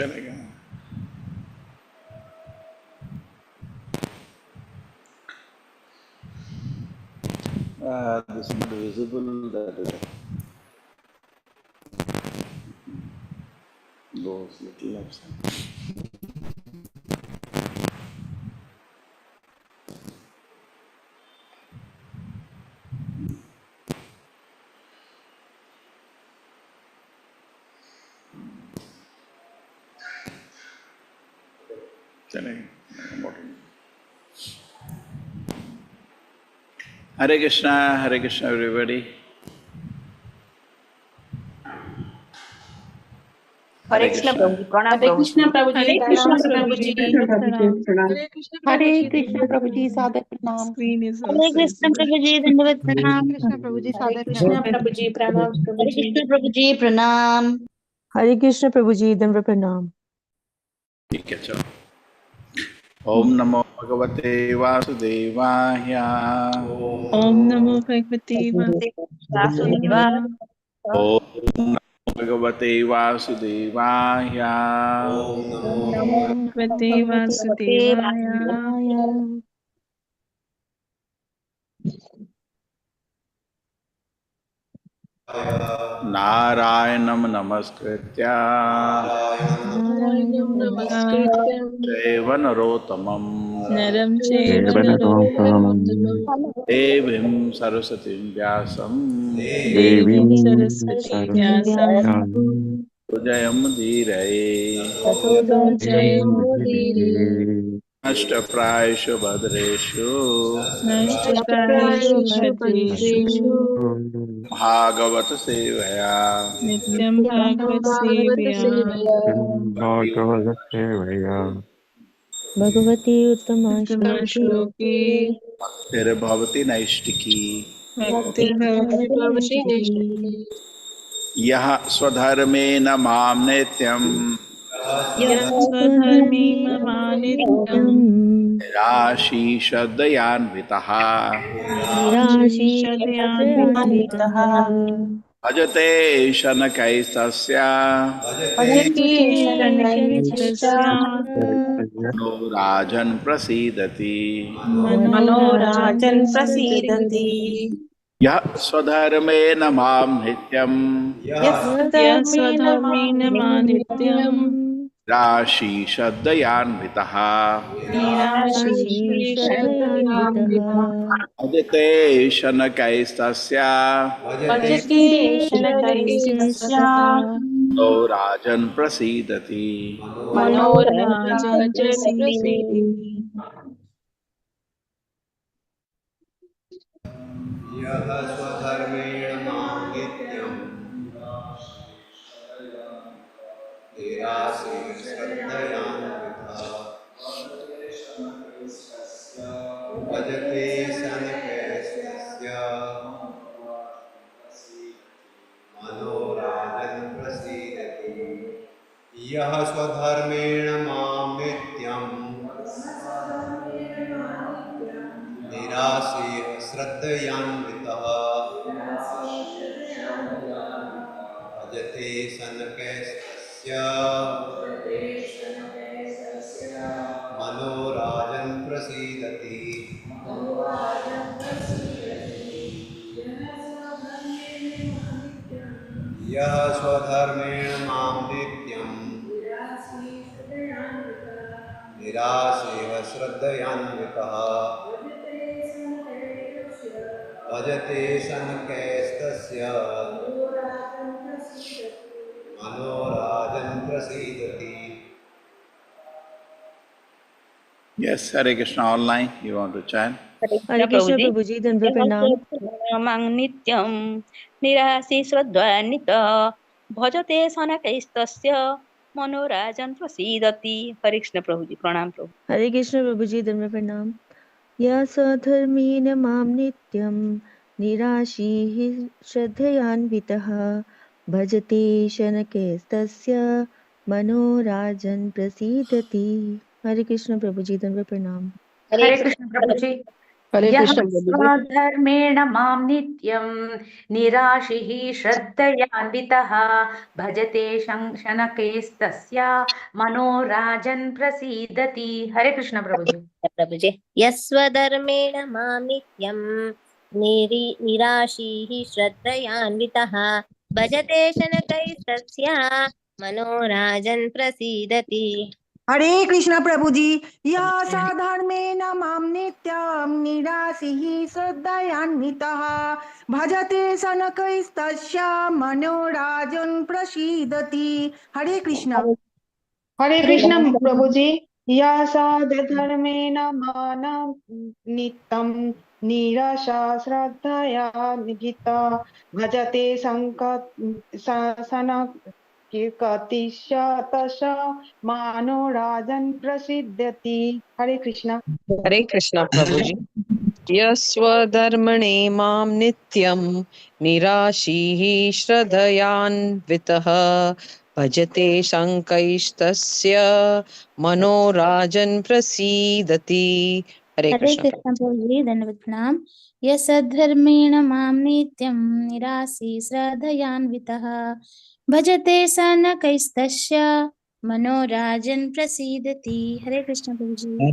चलेगा। This is not visible, that is those little absent. चलेगा। Hare Krishna everybody. Hare Krishna Prabhuji, Pranam Hare Krishna Prabhuji. Prabhuji, Hare Krishna Pranam Prabhuji. Hare Krishna Prabhuji, Sadar Pranam. Hare Krishna Prabhuji, Dandavat Pranam. Krishna Prabhuji, Hare Sadar Krishna Pranam. Prabhuji, Pranam Hare Prabhuji. Krishna Prabhuji, Pranam. Hare Krishna Prabhuji, Dandavat Pranam. ठीक है, चलो। ओम नमो भगवते वासुदेवाय। Om Namo Bhagavate Vasudevaya. ओम नमो भगवते वासुदेवाय। Om Namo Bhagavate Vasudevaya. नारायणं नमस्कृत्य देवं नरोत्तमं Naram Chaiva Narottamam. देवीं सरस्वतीं व्यासं Devim Saraswati Vyasam. जयमुदीरये Jayamudire. अष्टप्रायेषु भद्रेषु Nashtaprayeshu Bhadreshu. Bhagavat सेवया Nityam Bhagavad Sevaya. Bhagavati Uttama Uttama Shloki. भक्तिर्भवति नैष्टिकी Bhakti Bhavati Shloki. यः स्वधर्मेण मां नित्यं Yaswadharmi Mamanityam. निराशीषदयान्वितः Nirashishadyanvitah. भजते शनकैस्तस्य नो राजन् प्रसीदति Manorajan Prasidati. यः स्वधर्मेण मां नित्यं Yaswadharmena Manityam. निराशीषदयान्वितः Nirashishadyanvitah. भजते शनकैस्तस्य नो राजन् प्रसीदति Manorajan Prasidati. यः स्वधर्मेण मां नित्यं निराशीः श्रद्धयान्वितः भजते शनकैस्तस्य मनोराजन् प्रसीदति यः स्वधर्मेण मां नित्यं निराशीः श्रद्धयान्वितः भजते शनकैस्तस्य मनोराजन् प्रसीदति यः स्वधर्मेण मां नित्यं निराशीः श्रद्धयान्वितः भजते शनकैस्तस्य मनोराजन् प्रसीदति। Yes, Hare Krishna online. You want to chant? Hare Krishna Prabhuji, Dandavat Pranam. Nityam Nirasi Sradhanita Bhajate Sanakaistasya Manorajan Prasidati. Hare Krishna Prabhuji, Pranam Prabhuji. Hare Krishna Prabhuji, Dandavat Pranam. Ya sadharmena mam nityam nirashihi shraddhayanvitaha bhajate shanakestasya manorajan prasidati. Hare Krishna Prabhuji, Dandavat Pranam. Hare Krishna Prabhuji. हरे यः कृष्ण प्रभु जी। स्वधर्मेण मां नित्यं निराशिः श्रद्धयान्वितः भजते शनकैस्तस्य मनोराजन् प्रसीदति। हरे कृष्ण प्रभु जी। प्रभुजे यस्वधर्मेण मां नित्यं निराशीः श्रद्धयान्वितः भजते शनकैस्तस्य मनोराजन् प्रसीदति। हरे कृष्ण प्रभु जी। यः साधर्मेण मां नित्यं निराशीः श्रद्धयान्वितः भजते शनकैस्तस्य मनोराजन् प्रसीदति। हरे कृष्ण। हरे कृष्ण प्रभु जी। या साधर्मेण मानं नित्यं निराशा श्रद्धया निगिता भजते सनकीर्तिश्च मानो राजन् प्रसिद्ध्यति। हरे कृष्ण। हरे कृष्ण प्रभु जी। यस्वधर्मणे मां नित्यं निराशीः श्रद्धयान्वितः भजते शङ्कैस्तस्य मनोराजन् प्रसीदति। हरे हरे कृष्ण। कृष्ण प्रभु जी, धन्यवाद प्रणाम। यस्धर्मेण मां नित्यं निरासी श्रद्धयान्वितः भजते सनकैस्तस्य मनोराजन् प्रसीदति। हरे कृष्ण प्रभु जी। हरे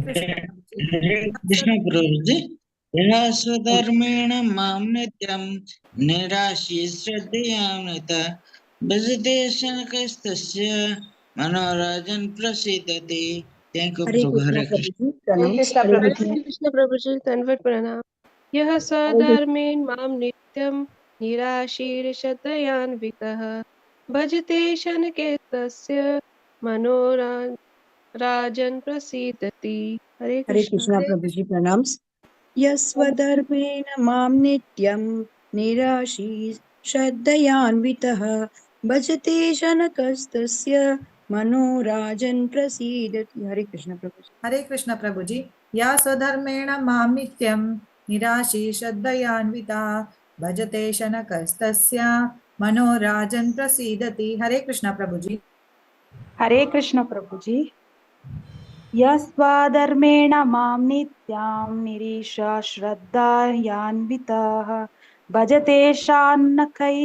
कृष्ण प्रभु जी। यः स्वधर्मेण मां नित्यं निराशी श्रद्धयान्वितः भजते शनकैस्तस्य मनोराजन् प्रसीदति। थैंक यू हरे प्रभु। कृष्ण हरे प्रभु कृष्ण। जी, हरे प्रणाम। कृष्ण हरे प्रभु कृष्ण। जी। कृष्ण प्रभु जी, धन्यवाद प्रणाम। यः सधर्मेण मां नित्यं निराशीर्षदयान्वितः भजते शनकैस्तस्य मनोराजन् प्रसीदति। हरे हरे कृष्ण। कृष्ण प्रभु जी, प्रणाम। यस्वधर्मेण मां नित्यं निराशीः श्रद्धयान्वितः भजते शनकस्तस्य मनोराजन् प्रसीदति। हरे कृष्ण प्रभु जी। हरे कृष्ण प्रभु जी। या स्वधर्मेण मां नित्यं निराशी श्रद्धयान्विता भजते शनकस्तस्य मनोराजन् प्रसीदति। हरे कृष्ण प्रभु जी। हरे कृष्ण प्रभु जी। यस्वाधर्मेण मां नित्यां निरीशा श्रद्धायान्वितः भजते शान्नकैस्तस्य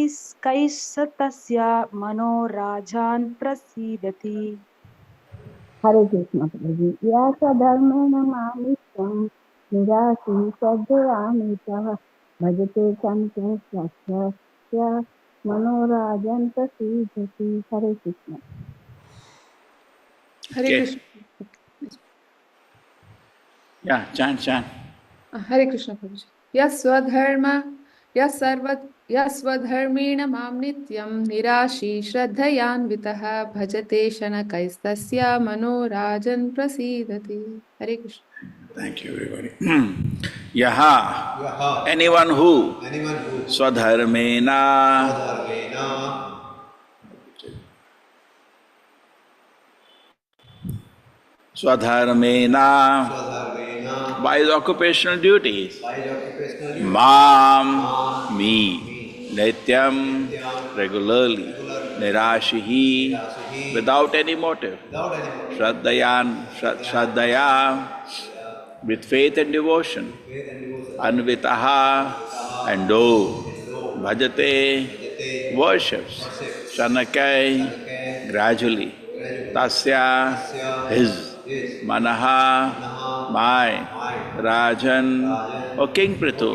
मनोराजान् प्रसीदति। हरे कृष्ण प्रभु जी। या स्वधर्मेण मां नित्यं निराशी श्रद्धयान्वितः भजते शनकस्तस्य मनोराजन् प्रसीदति। हरे कृष्ण। हरे Okay. कृष्ण। Yeah, chant. हरे कृष्ण प्रभु जी। यस्वधर्मेण मां नित्यं निराशी श्रद्धयान्वितः भजते शनकैस्तस्य मनोराजन् प्रसीदति। हरे Krishna. Thank you, everybody. Yaha. Anyone who. Swadharmena. Swadharmena. By his occupational duties. Mam. Me. Nityam. Regularly. Nirashihi. Without any motive. Shraddhaya. With faith and devotion. Anvitaha. And do. Bhajate. Worships. Shanakai. Gradually. Tasya. His. Manaha. My. Rajan. Or King Prithu.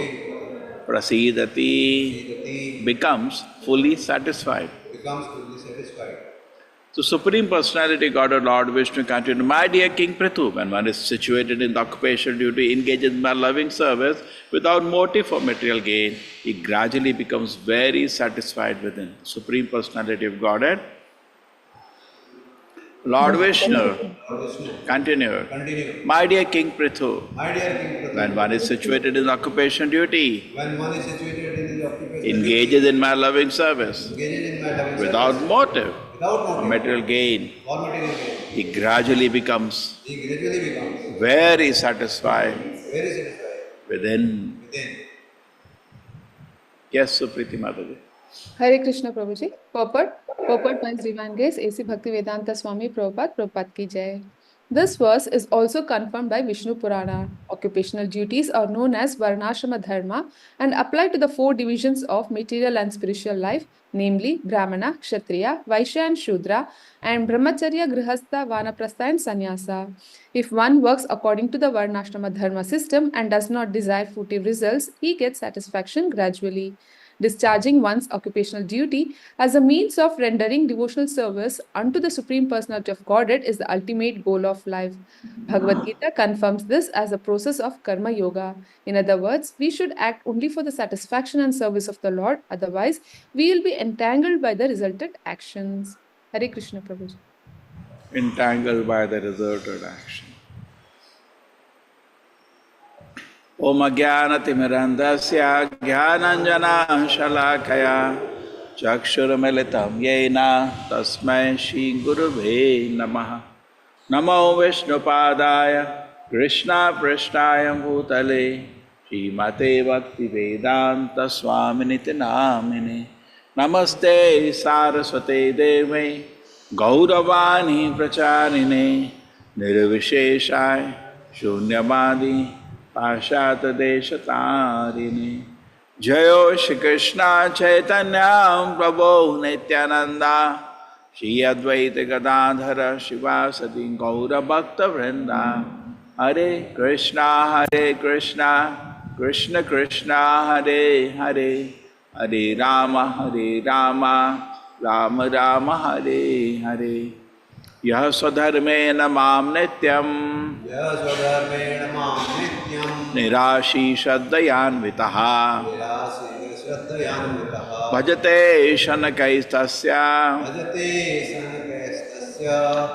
Prasidati. Becomes fully satisfied. So Supreme Personality Godhead Lord Vishnu continued, my dear King Prithu, when one is situated in the occupational duty, engages in my loving service without motive for material gain, he gradually becomes very satisfied within. Supreme Personality of Godhead, Lord Vishnu continued, my dear King Prithu, when one is situated in the occupational duty, engages in my loving service without motive or material gain, he gradually becomes very satisfied within. Yes, Supriti Mataji. Hare Krishna Prabhu ji. Purport by Divine Grace AC Bhakti Vedanta Swami Prabhupada की जय। This verse is also confirmed by Vishnu Purana. Occupational duties are known as Varnashrama Dharma and apply to the four divisions of material and spiritual life, namely Brahmana, Kshatriya, Vaishya and Shudra, and Brahmacharya, Grihastha, Vanaprastha and Sannyasa. If one works according to the Varnashrama Dharma system and does not desire fruitive results, he gets satisfaction gradually. Discharging one's occupational duty as a means of rendering devotional service unto the Supreme Personality of Godhead is the ultimate goal of life. Bhagavad Gita confirms this as a process of karma yoga. In other words, we should act only for the satisfaction and service of the Lord, otherwise, we will be entangled by the resultant actions. Hare Krishna, Prabhuji. Entangled by the resultant action. Om Ajnanatimirandasya Jnananjana Shalakaya Chakshurumilitam Yena Tasmai Shri Gurave Namaha. Namo Vishnupadaya Krishna Prishnaya Bhutale Srimate Bhaktivedanta Swaminiti Namine Namaste Saraswate Deve Gauravani Pracharine Nirvisheshai Shunyamadi Pashata Deshatarine Jayo Shri Krishna Chaitanya Prabhu Nityananda Shri Advaita Gadadhara Shivasati Gaura Bhakta Vrinda Hare Krishna Krishna Krishna Hare Hare Hare Rama Rama Rama Hare Hare Yah Swadharmena Mam Nityam Nirashi Shraddhayanvitaha Bhajate Shanakaistasya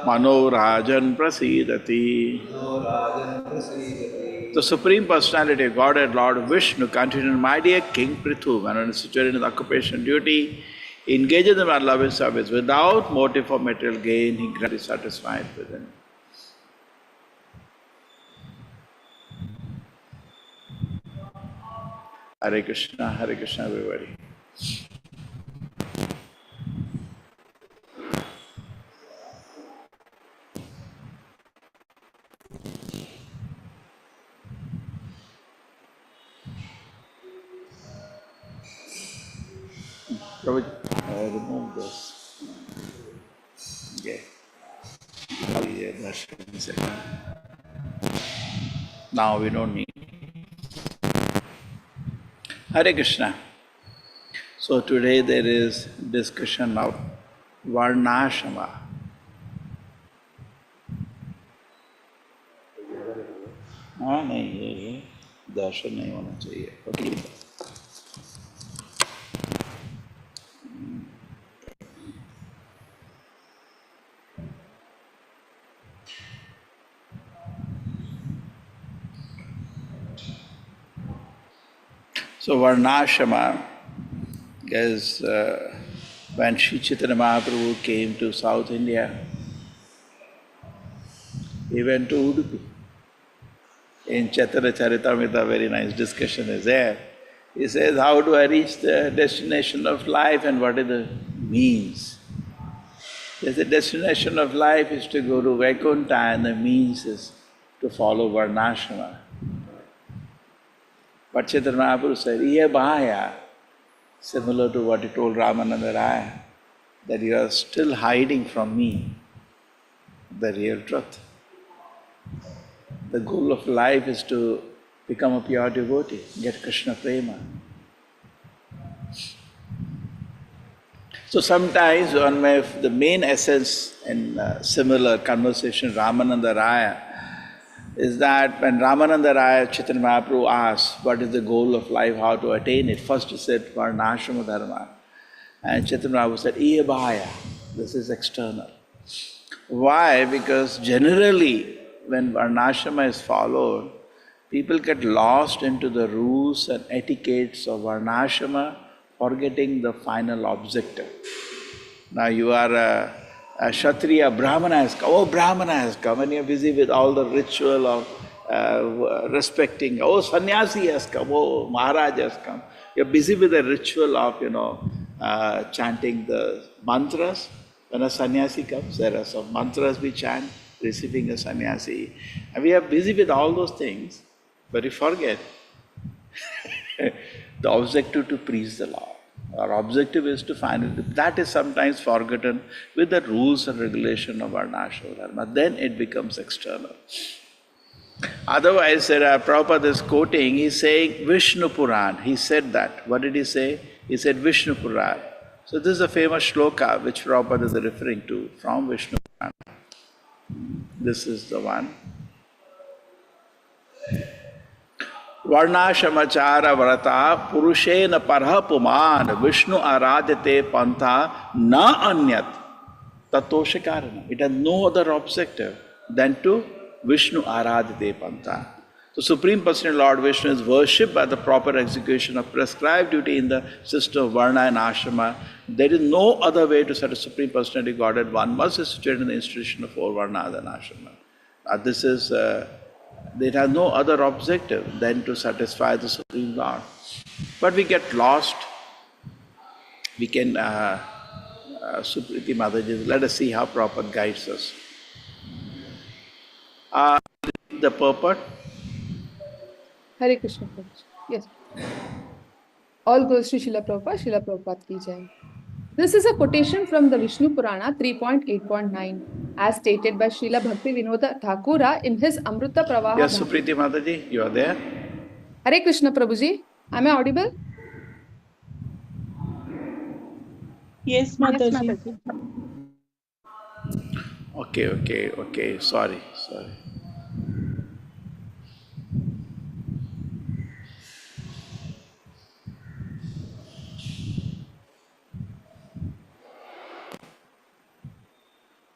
Manorajan Prasidati. The Supreme Personality of Godhead, Lord Vishnu, continued, my dear King Prithu, when one is situated in the occupation duty, engages in my loving service without motive for material gain, he gradually is satisfied within. Hare Krishna, everybody. Prabhuji, remove this. Okay. Now we don't need. Hare Krishna. So today there is discussion of Varnashrama. हाँ नहीं ये दर्शन नहीं होना चाहिए. Okay. So Varnashrama is when Sri Chaitanya Mahaprabhu came to South India, he went to Udupi. In Chaitanya Charitamrita, very nice discussion is there. He says, how do I reach the destination of life and what are the means? Yes, the destination of life is to go to Vaikuntha and the means is to follow Varnashrama. But Chaitanya Mahaprabhu said, Iye Bahaya, similar to what he told Ramananda Raya, that you are still hiding from me the real truth. The goal of life is to become a pure devotee, get Krishna prema. So sometimes the main essence in similar conversation Ramananda Raya is that when Ramananda Raya Chaitanya Mahaprabhu asked what is the goal of life, how to attain it, first he said Varnashrama Dharma. And Chaitanya Mahaprabhu said, Iye Bahaya, this is external. Why? Because generally when Varnashrama is followed, people get lost into the rules and etiquettes of Varnashrama, forgetting the final objective. Now you are a Kshatriya, Brahmana has come. Oh, Brahmana has come, and you're busy with all the ritual of respecting. Oh, sannyasi has come. Oh, Maharaj has come. You're busy with the ritual of, chanting the mantras. When a sannyasi comes, there are some mantras we chant. receiving a sannyasi. And we are busy with all those things, but we forget the objective to preach the Lord. Our objective is to find it. That is sometimes forgotten with the rules and regulation of Varnashrama Dharma. Then it becomes external. Otherwise, Prabhupada is quoting, he's saying Vishnu Puran. He said that. What did he say? He said Vishnu Puran. So this is a famous shloka which Prabhupada is referring to from Vishnu Puran. This is the one. Varnashamachara vrata purushena parha puman Vishnu aradhyate pantha na anyat tatosha karana. It has no other objective than to Vishnu aradhyate pantha. The Supreme Personality Lord Vishnu is worshipped by the proper execution of prescribed duty in the system of Varna and Ashrama. There is no other way to serve the Supreme Personality Godhead. One must be situated in the institution of four Varnas and Ashrama. This is it has no other objective than to satisfy the Supreme Lord. But we get lost. We can, Supriti Mataji, let us see how Prabhupada guides us. The purport. Hare Krishna Prabhuji. Yes. All goes to Srila Prabhupada, Srila Prabhupada ki jai. This is a quotation from the Vishnu Purana 3.8.9 as stated by Srila Bhakti Vinoda Thakura in his Amrita Pravaha. Yes, Supriti Mataji, you are there? Hare Krishna Prabhuji. Am I audible? Yes, Mataji. Okay. Sorry.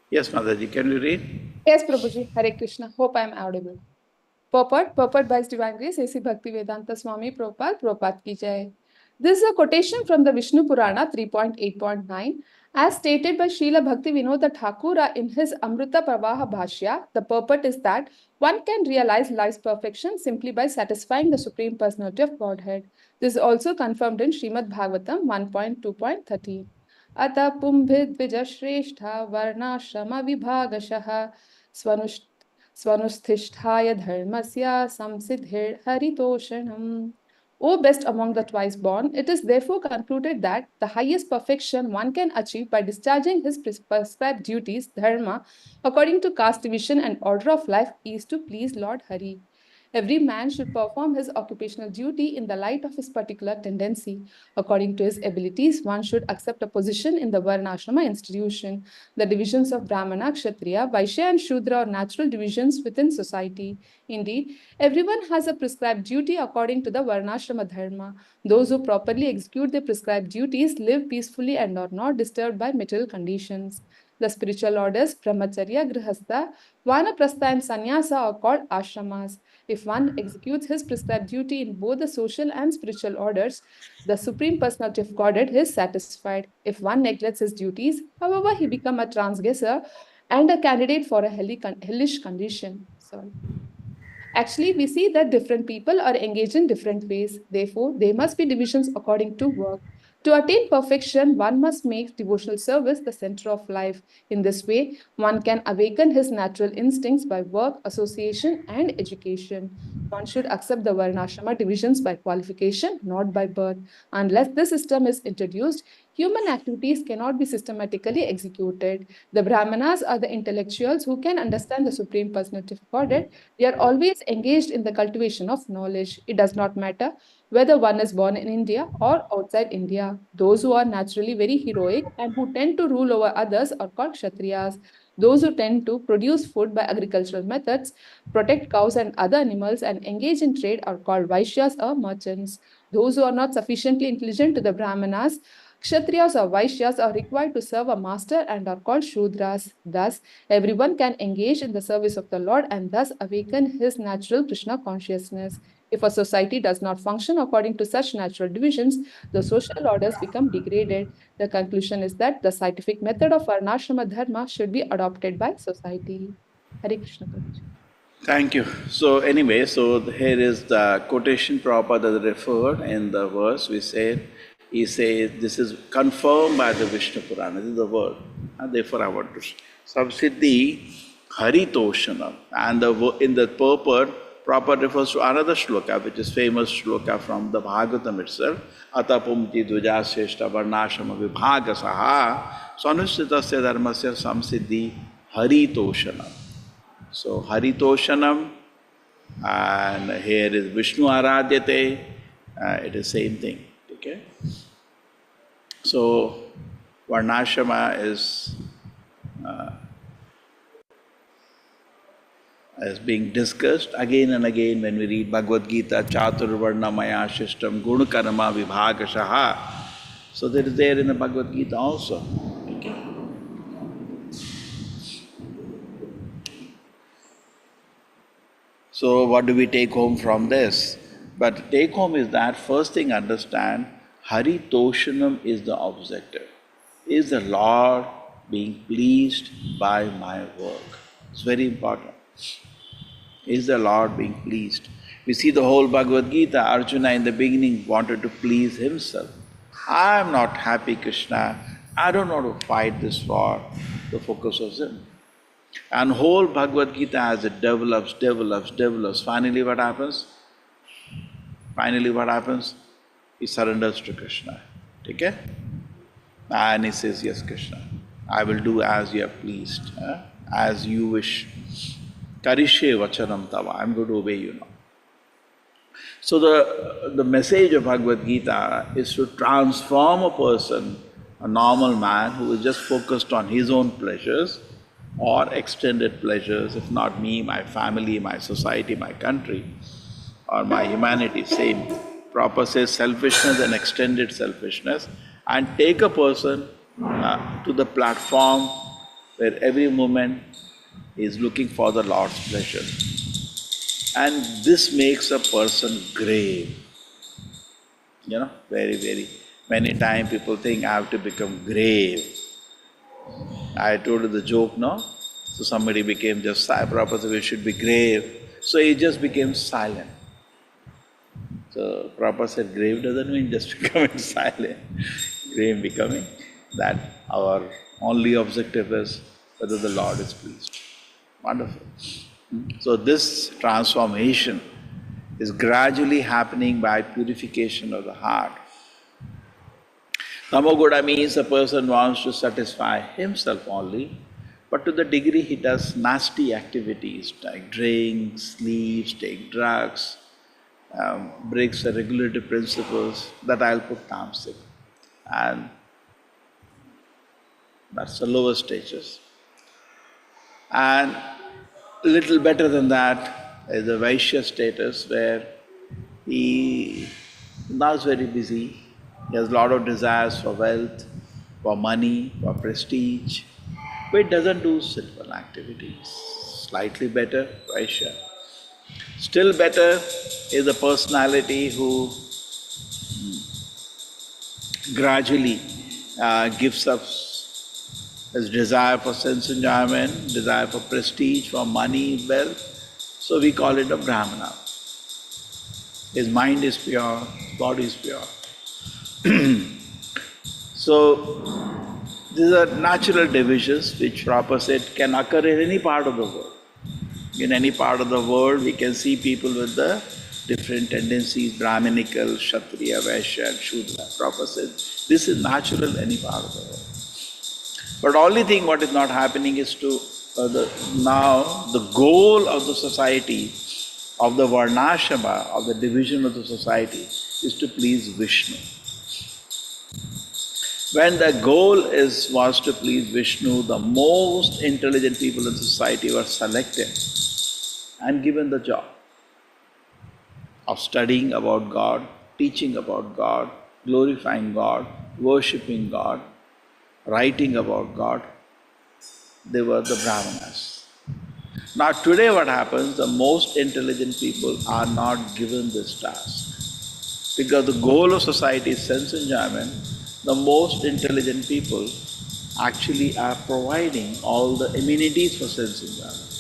Yes, Mataji, can you read? Yes, Prabhuji. Hare Krishna. Hope I am audible. Purport by His Divine Grace, A.C. Bhaktivedanta Swami Prabhupada ki jai. This is a quotation from the Vishnu Purana 3.8.9 as stated by Srila Bhakti Vinoda Thakura in his Amrita Pravaha Bhashya. The purport is that one can realize life's perfection simply by satisfying the Supreme Personality of Godhead. This is also confirmed in Srimad Bhagavatam 1.2.13. Ata pumbhid vijashreshtha varnashrama vibhagashaha svanusthishthaya dharmasya samsiddhir haritoshanam. O best among the twice born, it is therefore concluded that the highest perfection one can achieve by discharging his prescribed duties, dharma, according to caste division and order of life, is to please Lord Hari. Every man should perform his occupational duty in the light of his particular tendency. According to his abilities, one should accept a position in the Varnashrama institution. The divisions of Brahmana, Kshatriya, Vaishya and Shudra are natural divisions within society. Indeed, everyone has a prescribed duty according to the Varnashrama dharma. Those who properly execute their prescribed duties live peacefully and are not disturbed by material conditions. The spiritual orders, Brahmacharya, Grihastha, Vanaprastha and Sannyasa are called ashramas. If one executes his prescribed duty in both the social and spiritual orders, the Supreme Personality of Godhead is satisfied. If one neglects his duties, however, he becomes a transgressor and a candidate for a hellish condition. Actually, we see that different people are engaged in different ways. Therefore, there must be divisions according to work. To attain perfection, one must make devotional service the center of life. In this way, one can awaken his natural instincts by work, association, and education. One should accept the Varnashrama divisions by qualification, not by birth. Unless this system is introduced, human activities cannot be systematically executed. The Brahmanas are the intellectuals who can understand the Supreme Personality of Godhead. They are always engaged in the cultivation of knowledge. It does not matter whether one is born in India or outside India. Those who are naturally very heroic and who tend to rule over others are called Kshatriyas. Those who tend to produce food by agricultural methods, protect cows and other animals, and engage in trade are called Vaishyas or merchants. Those who are not sufficiently intelligent to the Brahmanas, Kshatriyas or Vaishyas are required to serve a master and are called Shudras. Thus, everyone can engage in the service of the Lord and thus awaken his natural Krishna consciousness. If a society does not function according to such natural divisions, the social orders become degraded. The conclusion is that the scientific method of Varnashrama Dharma should be adopted by society. Hare Krishna. Thank you. So anyway, here is the quotation Prabhupada referred in the verse. He says, this is confirmed by the Vishnu Purana. This is the word. And therefore I want to. Samsiddhi Haritoshanam. And in the purport, proper refers to another shloka, which is famous shloka from the Bhagavatam itself. Atapumti duja seshta varnashrama vibhagasaha sanusritasya dharmasya samsiddhi haritoshanam. So haritoshanam, and here is Vishnu aradhyate, it is same thing. Okay? So Varnashrama is being discussed again and again when we read Bhagavad Gita, Chatur Varna Maya Shishtam Gunakarma Vibhagashaha. So that is there in the Bhagavad Gita also. Okay. So what do we take home from this? But take home is that first thing understand, Haritoshanam is the objective. Is the Lord being pleased by my work? It's very important. Is the Lord being pleased? We see the whole Bhagavad Gita, Arjuna in the beginning wanted to please himself. I am not happy, Krishna. I don't want to fight this war. The focus was him. And whole Bhagavad Gita as it develops. Finally what happens? He surrenders to Krishna. Okay? And he says, yes, Krishna, I will do as you are pleased, as you wish. Karishe vachanam tava, I'm going to obey you now. So the message of Bhagavad Gita is to transform a person, a normal man who is just focused on his own pleasures or extended pleasures, if not me, my family, my society, my country, or my humanity, same. Prabhupada says selfishness and extended selfishness, and take a person to the platform where every moment is looking for the Lord's pleasure. And this makes a person grave. You know, very many times people think I have to become grave. I told you the joke, no? So somebody became just silent. Prabhupada said we should be grave. So he just became silent. So Prabhupada said grave doesn't mean just becoming silent. Grave becoming that our only objective is whether the Lord is pleased. Wonderful. So this transformation is gradually happening by purification of the heart. Tamoguda means a person wants to satisfy himself only, but to the degree he does nasty activities like drink, sleep, take drugs, breaks the regulative principles, that I'll put tamasic. And that's the lower stages. And little better than that is the Vaishya status, where he now is very busy. He has a lot of desires for wealth, for money, for prestige, but he doesn't do sinful activities. Slightly better, Vaishya. Still better is a personality who gradually gives up his desire for sense enjoyment, desire for prestige, for money, wealth. So we call it a Brahmana. His mind is pure, his body is pure. So these are natural divisions which Prabhupada said can occur in any part of the world. In any part of the world we can see people with the different tendencies, Brahminical, Kshatriya, Vaishya and Shudra. Prabhupada said this is natural in any part of the world. But only thing what is not happening is to now the goal of the society, of the Varnashrama, of the division of the society is to please Vishnu. When the goal was to please Vishnu, the most intelligent people in society were selected and given the job of studying about God, teaching about God, glorifying God, worshipping God, writing about God. They were the Brahmanas. Now today what happens, the most intelligent people are not given this task. Because the goal of society is sense enjoyment, the most intelligent people actually are providing all the amenities for sense enjoyment.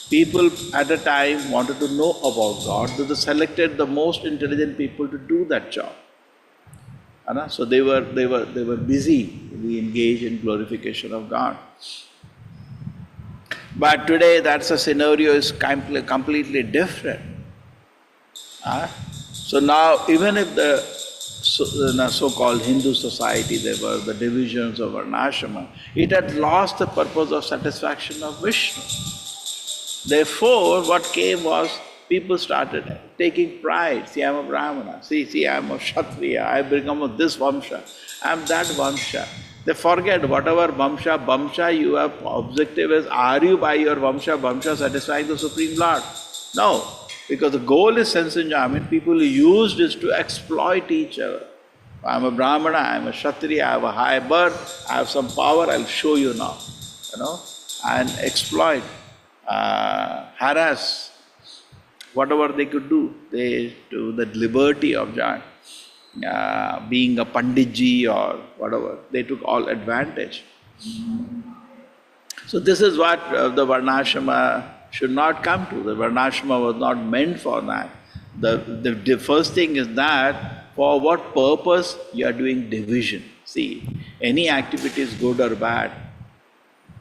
People at a time wanted to know about God, so they selected the most intelligent people to do that job. So they were busy, we engage in glorification of God. But today that's a scenario is completely different. So now even if the so-called Hindu society, there were the divisions of Varnashrama, it had lost the purpose of satisfaction of Vishnu. Therefore, what came was people started taking pride. See, I'm a Brahmana. See, I'm a Kshatriya. I become of this Vamsha. I'm that Vamsha. They forget whatever Vamsha you have objective is, are you by your Vamsha satisfying the Supreme Lord? No, because the goal is sense enjoyment. People use this to exploit each other. I'm a Brahmana, I'm a Kshatriya, I have a high birth, I have some power, I'll show you now. And exploit, harass, whatever they could do. They to the liberty of being a Panditji or whatever, they took all advantage. So this is what the Varnashrama should not come to. The Varnashrama was not meant for that. The first thing is that for what purpose you are doing division. See, any activity is good or bad,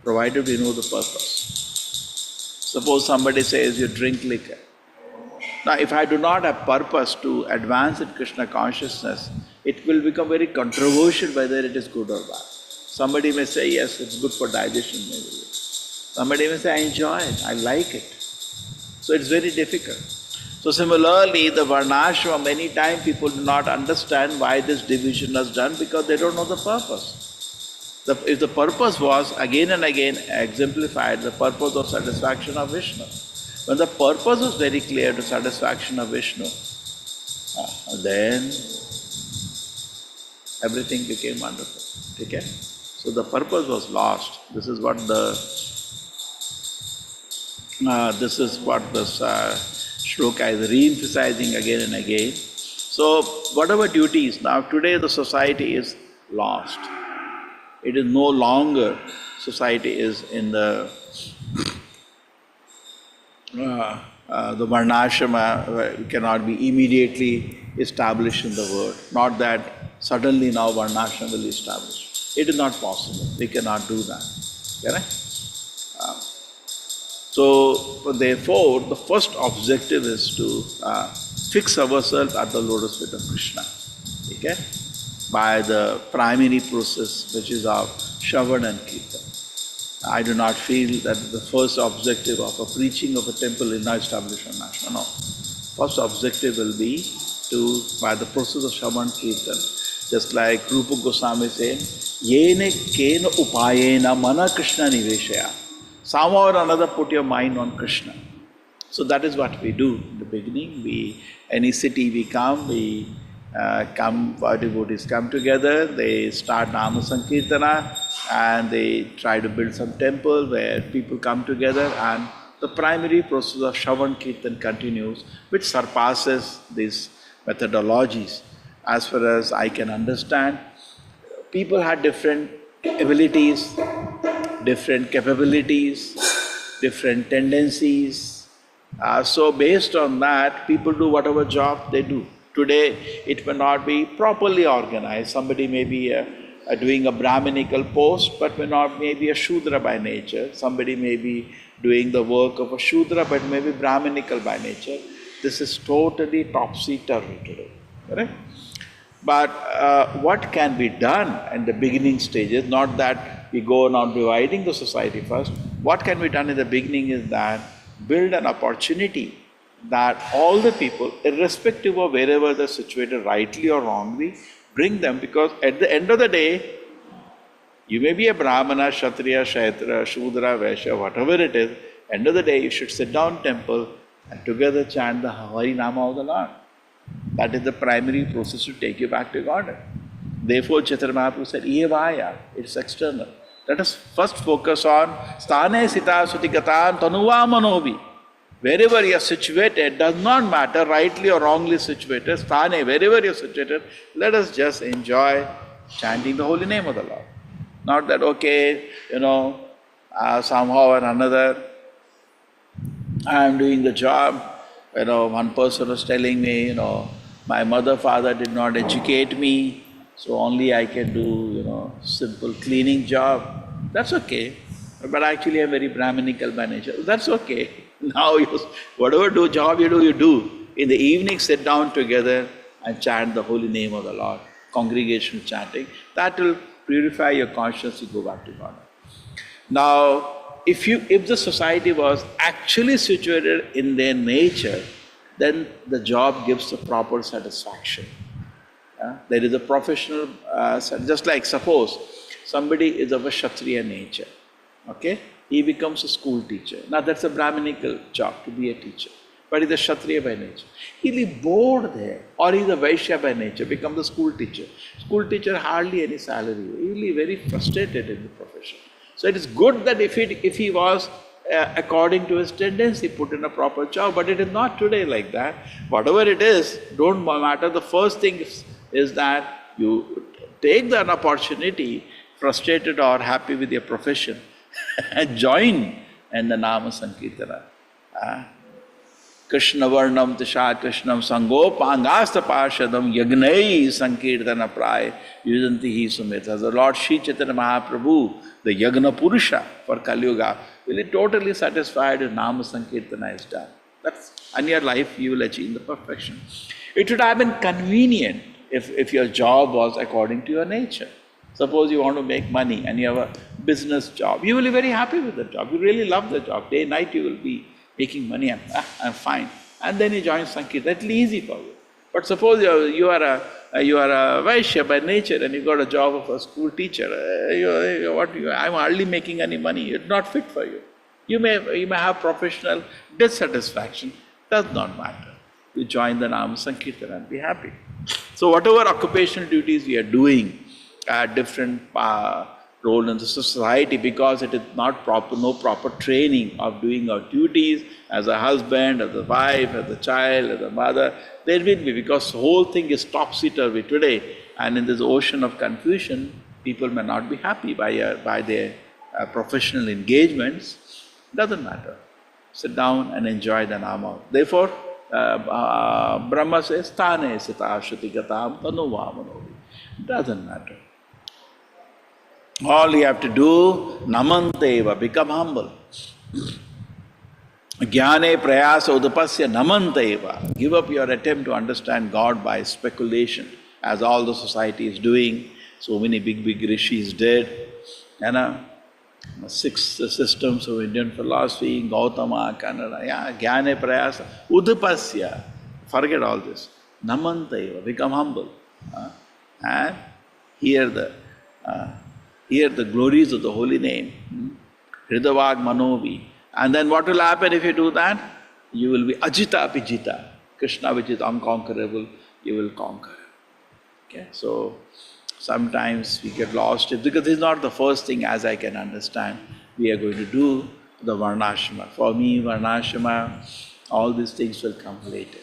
provided you know the purpose. Suppose somebody says you drink liquor. Now, if I do not have purpose to advance in Krishna consciousness, it will become very controversial whether it is good or bad. Somebody may say, yes, it's good for digestion, maybe. Somebody may say, I enjoy it, I like it. So it's very difficult. So similarly, the Varnashrama, many times people do not understand why this division is done because they don't know the purpose. If the purpose was again and again exemplified, the purpose of satisfaction of Vishnu. When the purpose was very clear to satisfaction of Vishnu, then everything became wonderful. Okay? So the purpose was lost. This is what this shloka is re-emphasizing again and again. So whatever duties, now today the society is lost. It is no longer, society is in the Varnashrama cannot be immediately established in the world. Not that suddenly now Varnashrama will be established. It is not possible. We cannot do that. Correct? So therefore, the first objective is to fix ourselves at the lotus feet of Krishna. Okay? By the primary process, which is of Shravan and Kirtan. I do not feel that the first objective of a preaching of a temple is not established on Varnashrama. No. First objective will be to, by the process of Shravan Kirtan, just like Rupa Goswami saying, Yene kena upayena mana Krishna niveshaya. Somehow or another put your mind on Krishna. So that is what we do in the beginning. Any city we come, our devotees come together, they start Nama Sankirtana and they try to build some temple where people come together, and the primary process of Shravan Kirtan continues, which surpasses these methodologies. As far as I can understand, people had different abilities, different capabilities, different tendencies. So based on that, people do whatever job they do. Today, it may not be properly organized. Somebody may be doing a Brahminical post, but may be a Shudra by nature. Somebody may be doing the work of a Shudra, but may be Brahminical by nature. This is totally topsy-turvy today. Correct? But what can be done in the beginning stages, not that we go on dividing the society first, what can be done in the beginning is that build an opportunity that all the people, irrespective of wherever they're situated, rightly or wrongly, bring them, because at the end of the day, you may be a Brahmana, Kshatriya, Kshetra, Shudra, Vaishya, whatever it is, end of the day you should sit down in temple and together chant the Hari Nama of the Lord. That is the primary process to take you back to Godhead. Therefore, Chaitanya Mahaprabhu said, Iyevaya, it's external. Let us first focus on Sthane Sita Sutikatan Tanuva Manobi. Wherever you are situated, does not matter, rightly or wrongly situated, Sthane, wherever you are situated, let us just enjoy chanting the holy name of the Lord. Not that, okay, somehow or another, I am doing the job. One person was telling me, my mother, father did not educate me, so only I can do, simple cleaning job. That's okay. but actually I'm very Brahminical by nature. That's okay. Now, whatever job you do. In the evening, sit down together and chant the holy name of the Lord. Congregational chanting. That will purify your conscience, you go back to God. Now, if the society was actually situated in their nature, then the job gives the proper satisfaction. There is a professional, just like suppose somebody is of a Kshatriya nature, okay? He becomes a school teacher. Now that's a Brahminical job, to be a teacher. But he's a Kshatriya by nature. He'll be bored there. Or he's a Vaishya by nature, becomes a school teacher. School teacher, hardly any salary. He'll be very frustrated in the profession. So it is good that if he was according to his tendency, put in a proper job, but it is not today like that. Whatever it is, don't matter. The first thing is that you take the opportunity, frustrated or happy with your profession, and join in the Nama Sankirtana. Krishna Varnam Tisha Krishnam Sangopangasta Parshadam Yagnai Sankirtana Pray Yujanti Hi Sumita. The Lord Sri Chaitanya Mahaprabhu, the Yagna Purusha for Kali Yuga, will be totally satisfied if Nama Sankirtana is done. That's, in your life you will achieve the perfection. It would have been convenient if your job was according to your nature. Suppose you want to make money and you have a business job. You will be very happy with the job. You really love the job. Day and night you will be making money, I'm fine. And then you join Sankirtan. That's easy for you. But suppose you are a Vaishya by nature and you got a job of a school teacher. I'm hardly making any money. It's not fit for you. You may have professional dissatisfaction. Does not matter. You join the Nama Sankirtan and be happy. So whatever occupational duties we are doing, different role in the society, because it is not proper, no proper training of doing our duties as a husband, as a wife, as a child, as a mother, there will be, because the whole thing is topsy-turvy today, and in this ocean of confusion, people may not be happy by their professional engagements. Doesn't matter. Sit down and enjoy the Nama. Therefore, Brahma says, Tane sita shruti gatam tanuva manovi. Doesn't matter. All you have to do, namanteva, become humble. Jnane prayasa udapasya namanteva. Give up your attempt to understand God by speculation, as all the society is doing. So many big rishis did. And 6 systems of Indian philosophy, Gautama, Kannada, Jnane prayasa udapasya. Forget all this. Namanteva, become humble. And hear the glories of the holy name. Hridavag Manovi. And then what will happen if you do that? You will be Ajita Pijita. Krishna, which is unconquerable, you will conquer. Okay? So sometimes we get lost because this is not the first thing, as I can understand. We are going to do the Varnashrama. For me, Varnashrama, all these things will come later.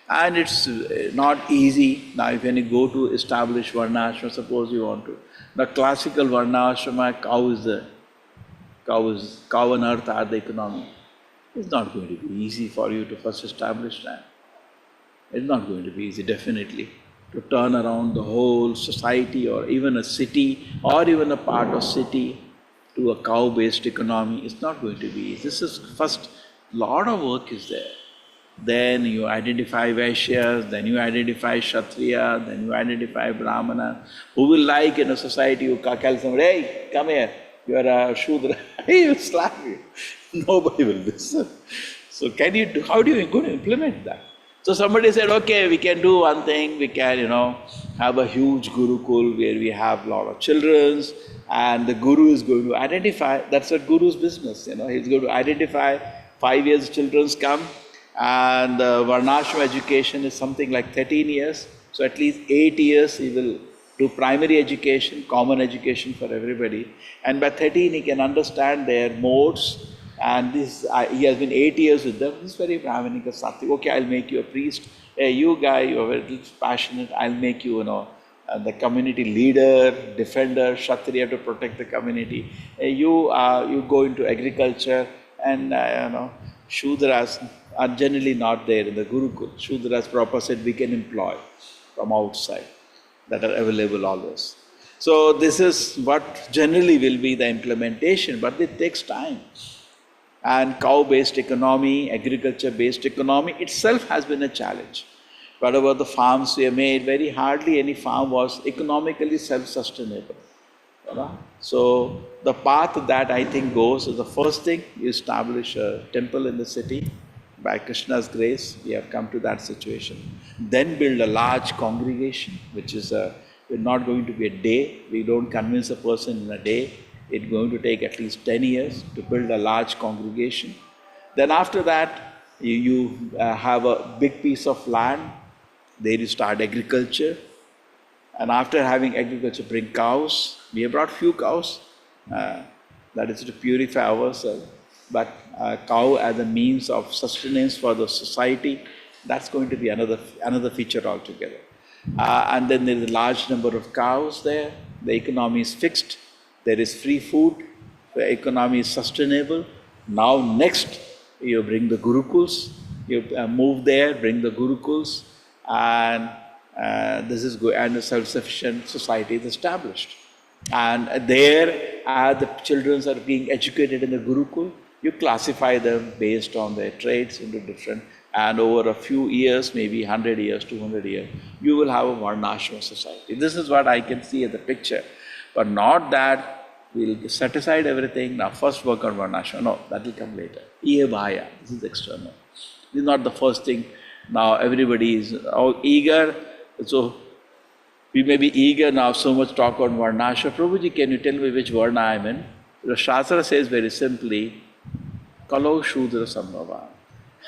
And it's not easy. Now, if you go to establish Varnashrama, suppose you want to. The classical Varnashrama, cow and earth are the economy. It's not going to be easy for you to first establish that. It's not going to be easy, definitely, to turn around the whole society or even a city or even a part of city to a cow-based economy. It's not going to be easy. This is first, lot of work is there. Then you identify Vaishyas, then you identify Kshatriya, then you identify Brahmana. Who will like in a society, you tell somebody, hey, come here, you are a Shudra, he will slap you. Nobody will listen. So how do you go to implement that? So somebody said, okay, we can do one thing, we can, have a huge Gurukul where we have a lot of children, and the Guru is going to identify, that's what Guru's business, he's going to identify 5 years children come, and the Varnashrama education is something like 13 years, so at least 8 years he will do primary education, common education for everybody, and by 13 he can understand their modes, and this he has been 8 years with them. This is very Brahminical Sattvic. Okay, I'll make you a priest. Hey, you guy, you are very passionate, I'll make you, the community leader, defender, Kshatriya to protect the community. Hey, you go into agriculture, and Shudras are generally not there in the Gurukul. Shudras, Prabhupada said, we can employ from outside, that are available always. So this is what generally will be the implementation, but it takes time. And cow-based economy, agriculture-based economy itself has been a challenge. Whatever the farms we have made, very hardly any farm was economically self-sustainable. So the path that I think goes is the first thing, you establish a temple in the city. By Krishna's grace, we have come to that situation. Then build a large congregation, which is not going to be a day. We don't convince a person in a day. It's going to take at least 10 years to build a large congregation. Then after that, you have a big piece of land. There you start agriculture. And after having agriculture, bring cows. We have brought few cows. That is to purify ourselves. But cow as a means of sustenance for the society, that's going to be another feature altogether. And then there is a large number of cows there. The economy is fixed. There is free food. The economy is sustainable. Now next, you bring the gurukuls. You move there, bring the gurukuls, and this is good. And a self-sufficient society is established. And there, as the children are being educated in the gurukul, you classify them based on their traits into different, and over a few years, maybe 100 years, 200 years, you will have a Varnashrama society. This is what I can see in the picture. But not that we'll set aside everything, now first work on Varnashrama. No, that will come later. Iye bhaya, this is external. This is not the first thing. Now everybody is all eager, so we may be eager now, so much talk on Varnashrama. Prabhuji, can you tell me which Varna I'm in? The Shastra says very simply, Kalo Shudra Sambhava.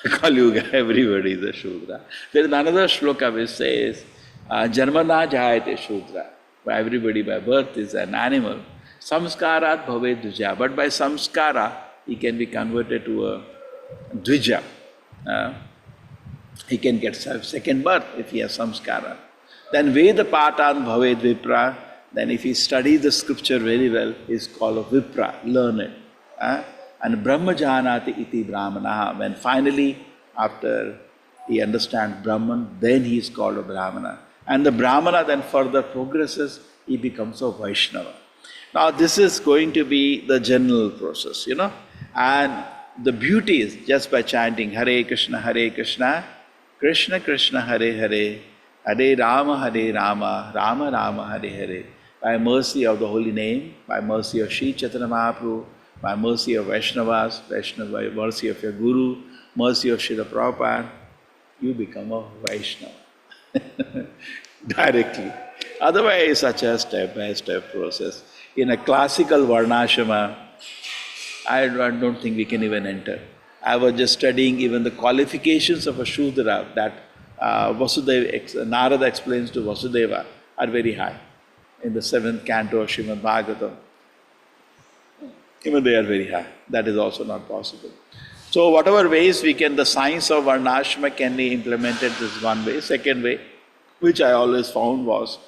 Kalyuga, everybody is a Shudra. There is another shloka which says, Janmana Jayate Shudra. Everybody by birth is an animal. Samskarat bhave dvija. But by samskara, he can be converted to a dvija. He can get second birth if he has samskara. Then Veda Patan bhave vipra. Then if he studies the scripture very well, he is called a vipra, learned. And Brahma Janati iti Brahmana. When finally, after he understands Brahman, then he is called a Brahmana. And the Brahmana then further progresses, he becomes a Vaishnava. Now this is going to be the general process, And the beauty is just by chanting Hare Krishna, Krishna Krishna, Hare Hare, Hare Rama, Rama Rama, Hare Hare. By mercy of the holy name, by mercy of Sri Chaitanya Mahaprabhu, by mercy of Vaishnavas, by mercy of your Guru, mercy of Srila Prabhupada, you become a Vaishnava. Directly. Otherwise, such a step-by-step process. In a classical Varnashrama, I don't think we can even enter. I was just studying even the qualifications of a Shudra that Narada explains to Vasudeva are very high. In the 7th canto of Srimad Bhagavatam, even they are very high. That is also not possible. So whatever ways we can, the science of Varnashrama can be implemented, this one way. Second way, which I always found was,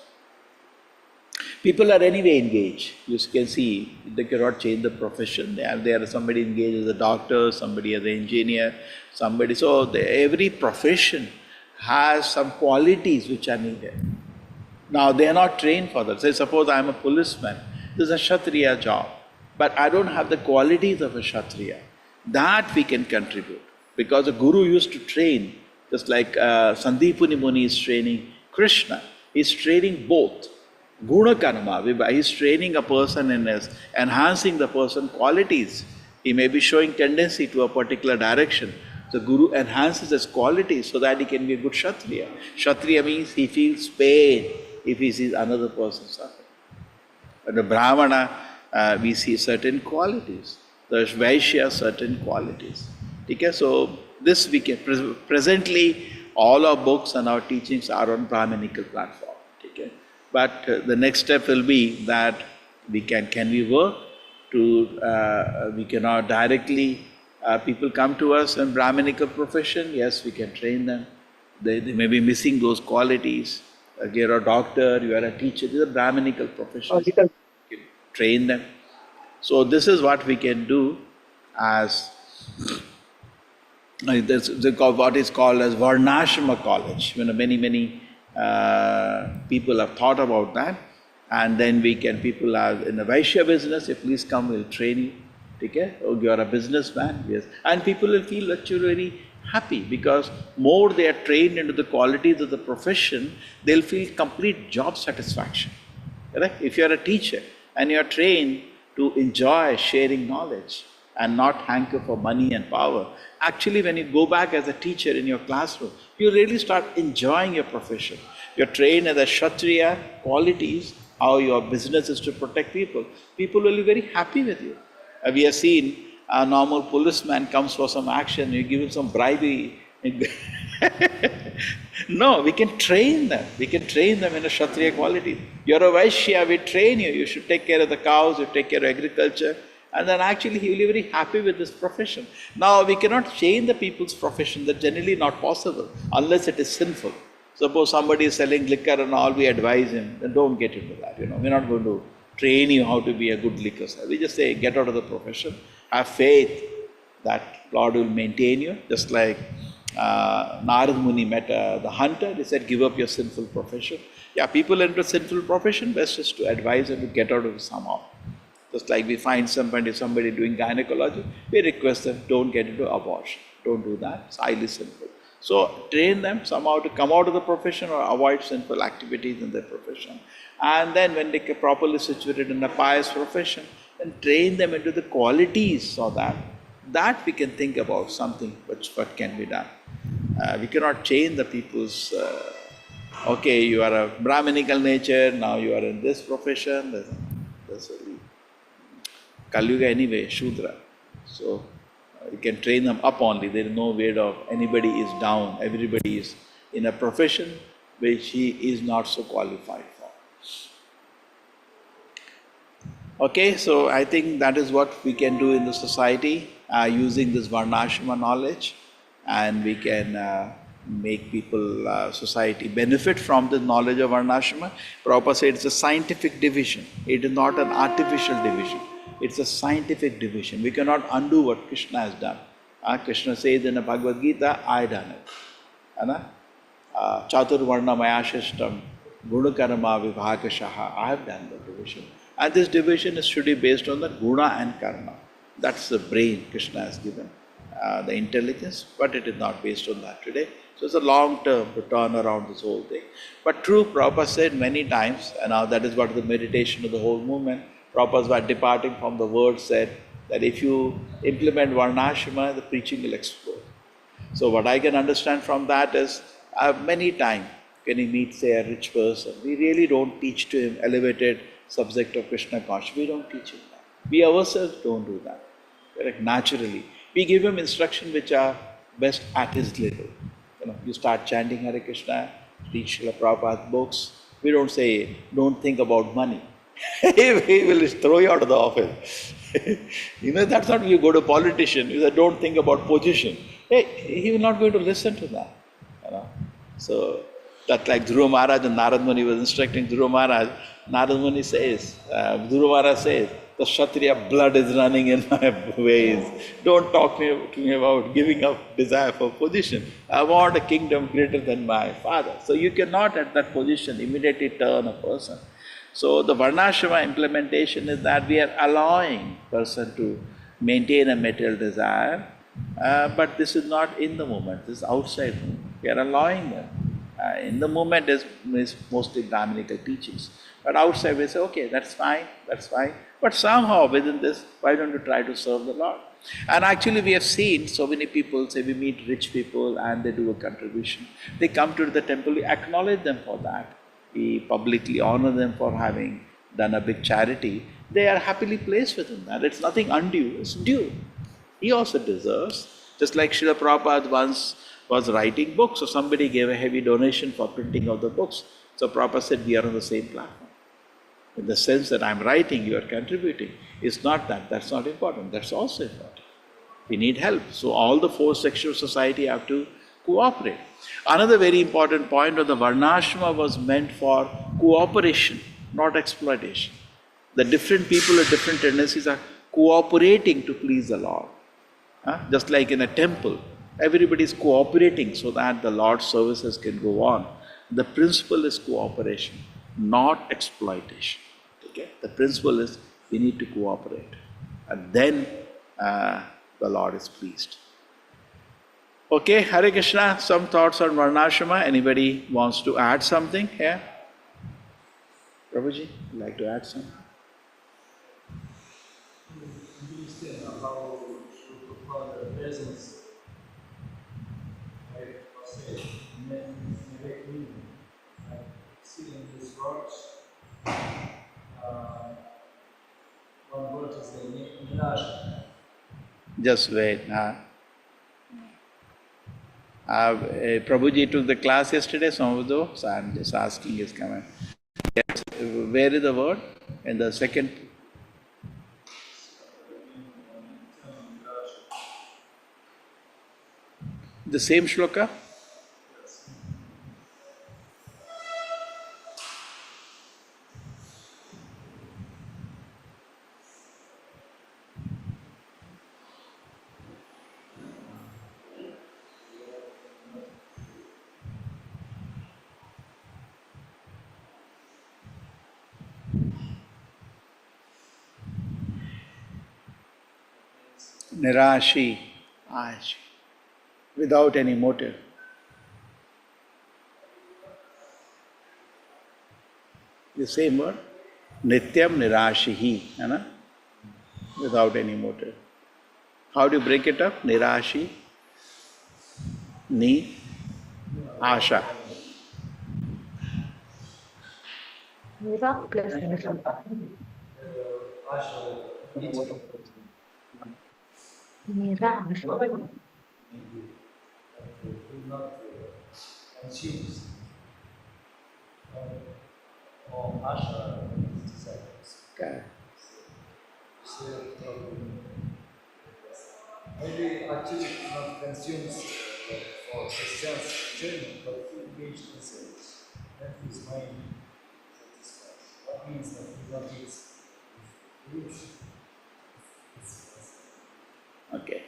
people are anyway engaged. You can see, they cannot change the profession. There is somebody engaged as a doctor, somebody as an engineer, somebody. So every profession has some qualities which are needed. Now they are not trained for that. Say suppose I am a policeman, this is a Kshatriya job, but I don't have the qualities of a Kshatriya. That we can contribute. Because the Guru used to train, just like Sandipuni Muni is training Krishna. He is training both. Guna karma, he is training a person in his, enhancing the person's qualities. He may be showing tendency to a particular direction. The Guru enhances his qualities so that he can be a good Kshatriya. Kshatriya means he feels pain if he sees another person suffering. But the Brahmana, we see certain qualities. The Vaishya, certain qualities. Okay? So this we can, presently all our books and our teachings are on Brahminical platform. Okay? But the next step will be that we can we work to, we cannot directly, people come to us in Brahminical profession, yes, we can train them. They may be missing those qualities. You're a doctor, you are a teacher, these are Brahminical professions. You train them. So this is what we can do as what is called as Varnashrama college. Many people have thought about that. And then people are in the Vaishya business, please come, we'll train you. Okay? Oh, you are a businessman, yes. And people will feel actually very happy because more they are trained into the qualities of the profession, they'll feel complete job satisfaction. Correct? If you are a teacher and you are trained to enjoy sharing knowledge and not hanker for money and power, actually when you go back as a teacher in your classroom, you really start enjoying your profession. You're trained as a Kshatriya qualities, how your business is to protect people. People will be very happy with you. We have seen a normal policeman comes for some action, you give him some bribery. No, we can train them. We can train them in a Kshatriya quality. You're a Vaishya, we train you. You should take care of the cows, you take care of agriculture. And then actually he will be very happy with this profession. Now we cannot change the people's profession. That's generally not possible unless it is sinful. Suppose somebody is selling liquor and all, we advise him, then don't get into that. We're not going to train you how to be a good liquor seller. We just say, get out of the profession. Have faith that Lord will maintain you. Just like Narad Muni met the hunter, they said, give up your sinful profession. Yeah, people enter sinful profession, best is to advise them to get out of it somehow. Just like we find somebody doing gynecology, we request them, don't get into abortion. Don't do that, it's highly sinful. So train them somehow to come out of the profession or avoid sinful activities in their profession. And then when they are properly situated in a pious profession, then train them into the qualities so that we can think about something what can be done. We cannot change the people's, okay, you are a Brahminical nature, now you are in this profession, that's a Kalyuga anyway, Shudra. So you can train them up only. There is no way of anybody is down. Everybody is in a profession which he is not so qualified for. Okay, so I think that is what we can do in the society using this Varnashrama knowledge, and we can make people, society benefit from the knowledge of Varnashrama. Prabhupada said it's a scientific division. It is not an artificial division. It's a scientific division. We cannot undo what Krishna has done. Krishna says in the Bhagavad Gita, I done it. Chatur Varna Mayashishtam Gunakarma Vibhakashaha. I have done the division. And this division is should be based on the guna and karma. That's the brain Krishna has given, the intelligence, but it is not based on that today. So it's a long term to turn around this whole thing. But true, Prabhupada said many times, and now that is what the meditation of the whole movement, Prabhupada was departing from the word said that if you implement Varnashrama, the preaching will explode. So what I can understand from that is, many times when you meet, say, a rich person, we really don't teach to him elevated subject of Krishna consciousness. We don't teach him that. We ourselves don't do that. Correct? Naturally. We give him instructions which are best at his level. You start chanting Hare Krishna, read Srila Prabhupada's books. We don't say, don't think about money. He will throw you out of the office. That's not you go to a politician. You say, don't think about position. Hey, he will not going to listen to that. So that's like Dhruva Maharaj and Narad Muni was instructing Dhruva Maharaj. Narad Muni says, Dhruva Maharaj says, the Kshatriya blood is running in my veins. Don't talk to me about giving up desire for position. I want a kingdom greater than my father. So you cannot at that position immediately turn a person. So the Varnashrama implementation is that we are allowing person to maintain a material desire, but this is not in the moment, this is outside. We are allowing them. In the moment is mostly Brahminical teachings. But outside we say, okay, that's fine. But somehow within this, why don't you try to serve the Lord? And actually we have seen so many people, say we meet rich people and they do a contribution. They come to the temple, we acknowledge them for that. We publicly honor them for having done a big charity. They are happily placed within that. It's nothing undue, it's due. He also deserves. Just like Srila Prabhupada once was writing books, so somebody gave a heavy donation for printing of the books. So Prabhupada said, we are on the same platform. In the sense that I'm writing, you are contributing. It's not that, that's not important, that's also important. We need help. So all the four sections of society have to cooperate. Another very important point of the Varnashrama was meant for cooperation, not exploitation. The different people with different tendencies are cooperating to please the Lord. Just like in a temple, everybody is cooperating so that the Lord's services can go on. The principle is cooperation. not exploitation. Okay? The principle is we need to cooperate, and then the Lord is pleased. Okay, Hare Krishna, some thoughts on Varnashrama. Anybody wants to add something here? Prabhuji, would like to add something? How Prabhupada presence, like say, make meaning. I see in these words, one word is the Nirasha. Just wait. Prabhuji took the class yesterday, some of those, so I'm just asking his comment. Yes, where is the word? In the second. The same shloka? Nirashi, without any motive. The same word, Nityam Nirashihi, without any motive. How do you break it up? Nirashi, Ni, Asha. Nira plus Nira. Not consumes or Asha disciples. Okay. So, maybe actually not consumes for Christians journey, but he engaged in service. That is mind satisfied. That means that he got his roots. Okay.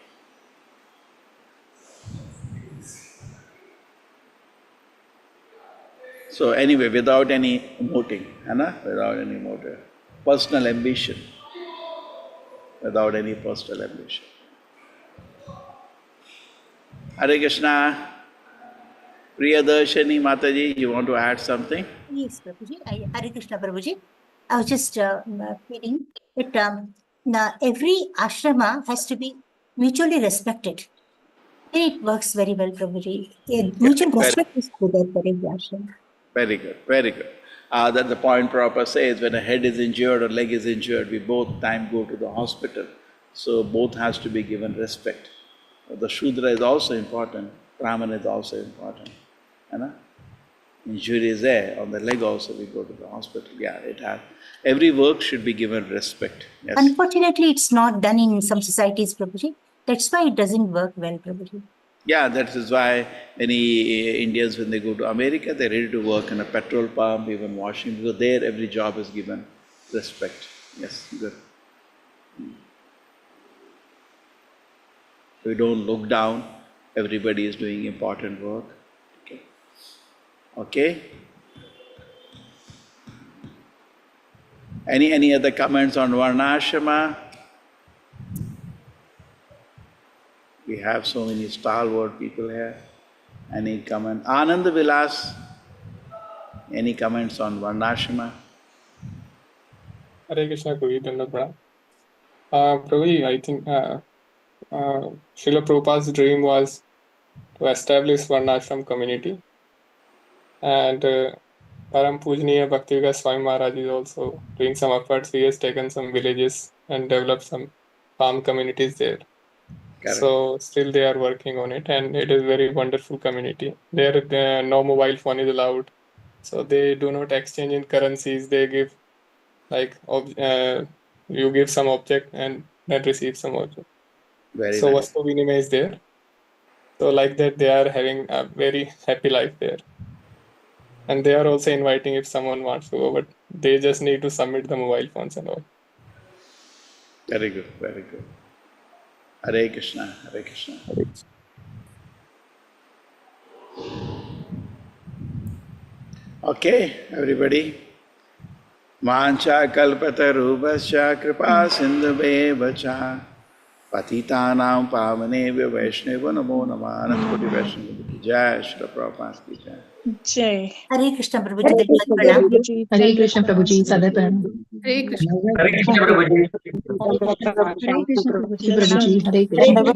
So anyway, without any motive, without any motive. Personal ambition. Without any personal ambition. Hare Krishna. Priyadarshini Mataji, you want to add something? Yes, Prabhuji. Hare Krishna, Prabhuji. I was just feeling that now every ashrama has to be mutually respected. It works very well, Prabhuji. Mutual respect is good for every ashrama. Very good, very good. That's the point Prabhupada says, when a head is injured or leg is injured, we both time go to the hospital. So both has to be given respect. The Shudra is also important, Brahman is also important. Injury is there, on the leg also we go to the hospital. Yeah, it has. Every work should be given respect. Yes. Unfortunately, it's not done in some societies, Prabhuji. That's why it doesn't work well, Prabhuji. Yeah, that is why many Indians, when they go to America, they're ready to work in a petrol pump, even washing, because there every job is given respect. Yes, good. We don't look down, everybody is doing important work. Okay. Okay. Any other comments on Varnashrama? We have so many stalwart people here. Any comment? Anand Vilas, any comments on Varnashrama? Hare Krishna, Prabhuji, Dandapra. Prabhuji, I think Srila Prabhupada's dream was to establish Varnashram community. And Param Pujaniya Bhaktivedanta Swami Maharaj is also doing some efforts. He has taken some villages and developed some farm communities there. Correct. So still they are working on it, and it is very wonderful community. There no mobile phone is allowed, so they do not exchange in currencies. They give like you give some object and then receive some object. Very So nice. Vastu Vinimay is there. So like that they are having a very happy life there. And they are also inviting if someone wants to go, but they just need to submit the mobile phones and all. Very good, very good. Hare Krishna, Hare Krishna. Okay, everybody. वाञ्छा कल्पतरुभ्यश्च कृपा सिन्धुभ्येव च पतितानां पावनेभ्यो वैष्णवेभ्यो नमो नमः। अनंत कोटि वैष्णव की जय। श्रील प्रभुपाद की जय। जय। हरे कृष्ण प्रभु जी, दंडवत प्रणाम। हरे कृष्ण प्रभु जी, सदैव प्रणाम। हरे कृष्ण। हरे कृष्ण प्रभु जी। हरे कृष्ण प्रभु जी, प्रभु जी, हरे कृष्ण।